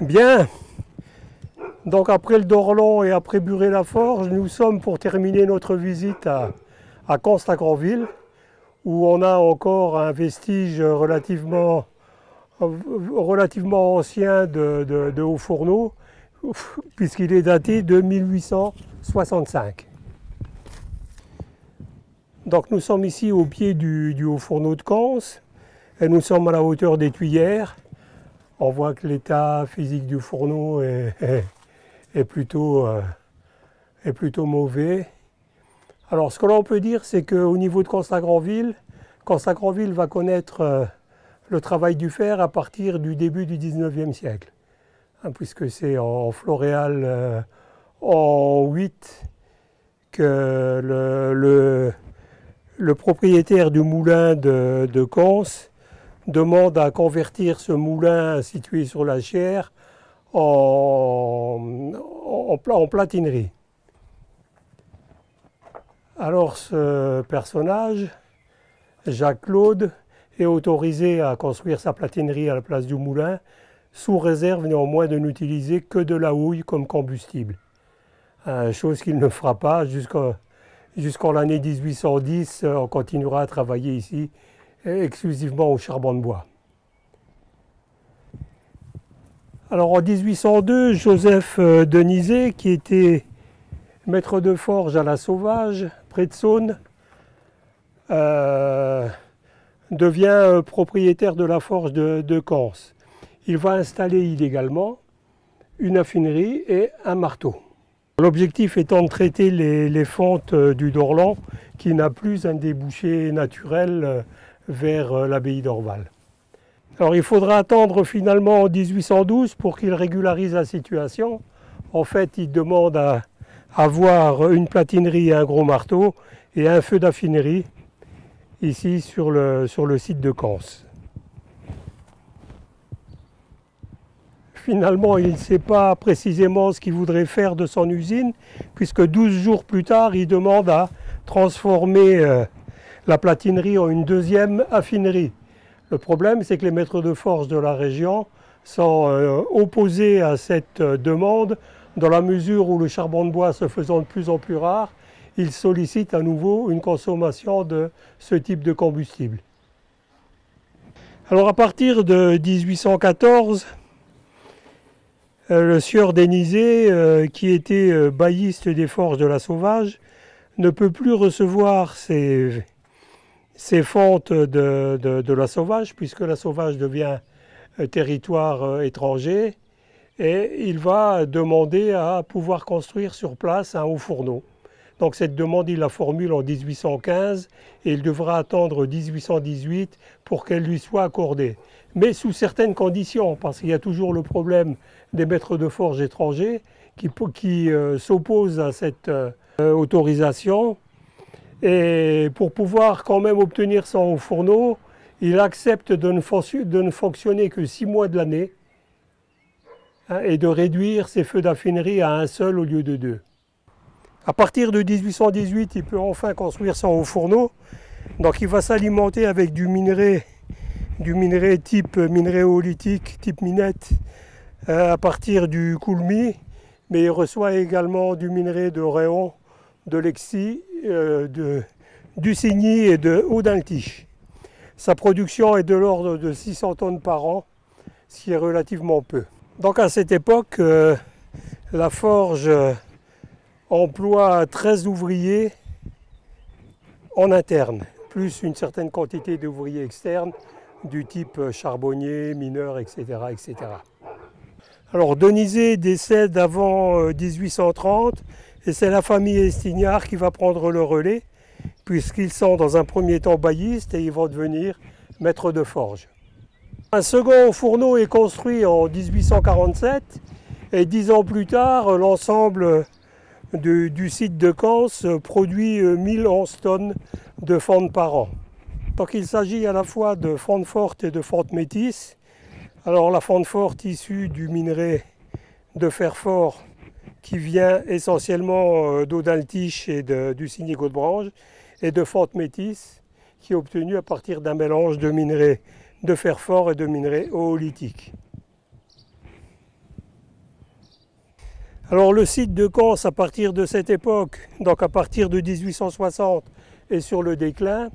Bien, donc après le Dorland et après Buret-la-Forge, nous sommes pour terminer notre visite à Cons-la-Granville, où on a encore un vestige relativement ancien de haut fourneau, puisqu'il est daté de 1865. Donc nous sommes ici au pied du haut fourneau de Cons, et nous sommes à la hauteur des tuyères. On voit que l'état physique du fourneau est plutôt mauvais. Alors ce que l'on peut dire, c'est qu'au niveau de Cons-la-Granville va connaître le travail du fer à partir du début du 19e siècle, puisque c'est en Floréal en 8 que le propriétaire du moulin de Cons demande à convertir ce moulin situé sur la Chière en platinerie. Alors ce personnage, Jacques Claude, est autorisé à construire sa platinerie à la place du moulin, sous réserve néanmoins de n'utiliser que de la houille comme combustible. Chose qu'il ne fera pas jusqu'en l'année 1810, on continuera à travailler ici exclusivement au charbon de bois. Alors en 1802, Joseph Denizet, qui était maître de forge à la Sauvage, près de Saône, devient propriétaire de la forge de Cons. Il va installer illégalement une affinerie et un marteau. L'objectif étant de traiter les fentes du Dorland, qui n'a plus un débouché naturel vers l'abbaye d'Orval. Alors il faudra attendre finalement 1812 pour qu'il régularise la situation. En fait, il demande à avoir une platinerie et un gros marteau et un feu d'affinerie ici sur le site de Cons. Finalement, il ne sait pas précisément ce qu'il voudrait faire de son usine, puisque 12 jours plus tard, il demande à transformer la platinerie en une deuxième affinerie. Le problème, c'est que les maîtres de forge de la région sont opposés à cette demande, dans la mesure où le charbon de bois se faisant de plus en plus rare, ils sollicitent à nouveau une consommation de ce type de combustible. Alors à partir de 1814, le sieur Denizet, qui était bailliste des forges de la Sauvage, ne peut plus recevoir ces fentes de la Sauvage, puisque la Sauvage devient territoire étranger, et il va demander à pouvoir construire sur place un haut fourneau. Donc cette demande, il la formule en 1815, et il devra attendre 1818 pour qu'elle lui soit accordée. Mais sous certaines conditions, parce qu'il y a toujours le problème des maîtres de forge étrangers qui s'opposent à cette autorisation. Et pour pouvoir quand même obtenir son haut fourneau, il accepte de ne fonctionner que 6 mois de l'année, et de réduire ses feux d'affinerie à un seul au lieu de 2. À partir de 1818, il peut enfin construire son haut fourneau. Donc il va s'alimenter avec du minerai type minerai oolithique, type minette, à partir du Coulmy, mais il reçoit également du minerai de Réon, de Lexy, du Signy et de Haut-d'Altiche. Sa production est de l'ordre de 600 tonnes par an, ce qui est relativement peu. Donc à cette époque, la forge emploie 13 ouvriers en interne, plus une certaine quantité d'ouvriers externes, du type charbonnier, mineur, etc., etc. Alors Denizet décède avant 1830 et c'est la famille Estignard qui va prendre le relais, puisqu'ils sont dans un premier temps baillistes et ils vont devenir maîtres de forge. Un second fourneau est construit en 1847 et 10 ans plus tard, l'ensemble du site de Cons produit 1011 tonnes de fentes par an. Donc il s'agit à la fois de fentes fortes et de fentes métisses. Alors la fente forte issue du minerai de fer fort qui vient essentiellement d'Haut-d'Altiche et du Signy-Gaudebranche, et de fente métisse qui est obtenue à partir d'un mélange de minerai de fer fort et de minerai oolithique. Alors le site de Cans, à partir de cette époque, donc à partir de 1860, est sur le déclin.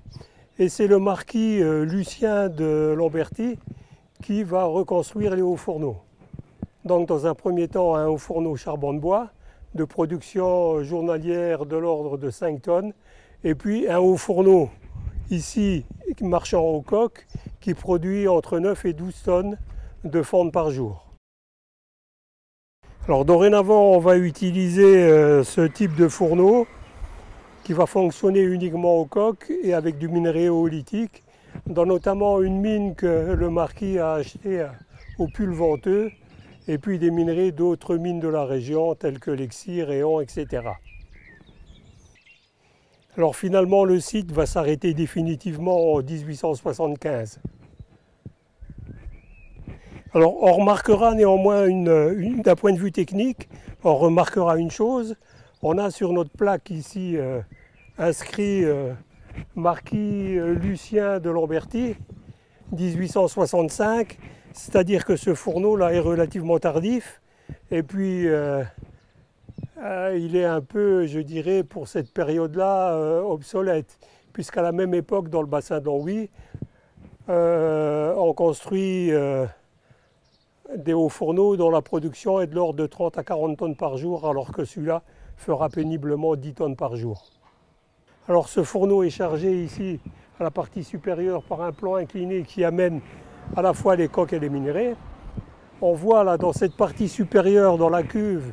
Et c'est le marquis Lucien de Lamberty qui va reconstruire les hauts fourneaux. Donc dans un premier temps, un haut fourneau charbon de bois de production journalière de l'ordre de 5 tonnes. Et puis un haut fourneau ici, marchant au coq, qui produit entre 9 et 12 tonnes de fonte par jour. Alors dorénavant, on va utiliser ce type de fourneau qui va fonctionner uniquement au coq et avec du minerai oolithique, dans notamment une mine que le marquis a achetée au Puy-le-Venteux, et puis des minerais d'autres mines de la région, telles que Lexy, Réon, etc. Alors finalement, le site va s'arrêter définitivement en 1875. Alors on remarquera néanmoins, d'un point de vue technique, on remarquera une chose. On a sur notre plaque ici inscrit marquis Lucien de Lamberty, 1865, c'est-à-dire que ce fourneau-là est relativement tardif. Et puis il est un peu, je dirais, pour cette période-là, obsolète, puisqu'à la même époque, dans le bassin d'Anguy, on construit des hauts fourneaux dont la production est de l'ordre de 30 à 40 tonnes par jour, alors que celui-là fera péniblement 10 tonnes par jour. Alors ce fourneau est chargé ici à la partie supérieure par un plan incliné qui amène à la fois les coques et les minerais. On voit là dans cette partie supérieure, dans la cuve,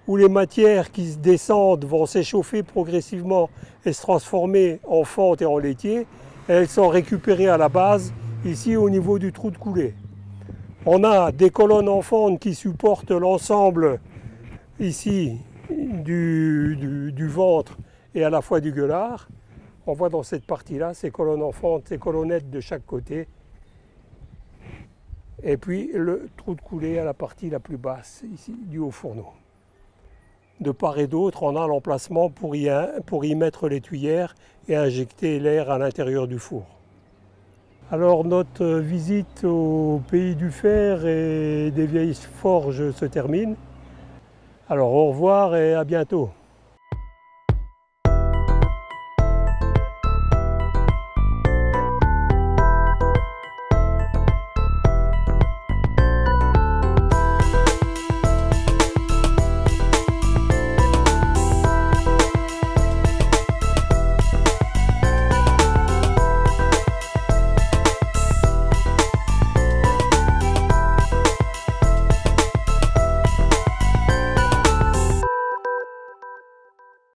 où les matières qui descendent vont s'échauffer progressivement et se transformer en fonte et en laitier. Et elles sont récupérées à la base, ici au niveau du trou de coulée. On a des colonnes en fonte qui supportent l'ensemble ici du ventre et à la fois du gueulard. On voit dans cette partie-là ces colonnes en fonte, ces colonnettes de chaque côté. Et puis le trou de coulée à la partie la plus basse, ici, du haut fourneau. De part et d'autre, on a l'emplacement pour y mettre les tuyères et injecter l'air à l'intérieur du four. Alors notre visite au pays du fer et des vieilles forges se termine. Alors au revoir et à bientôt.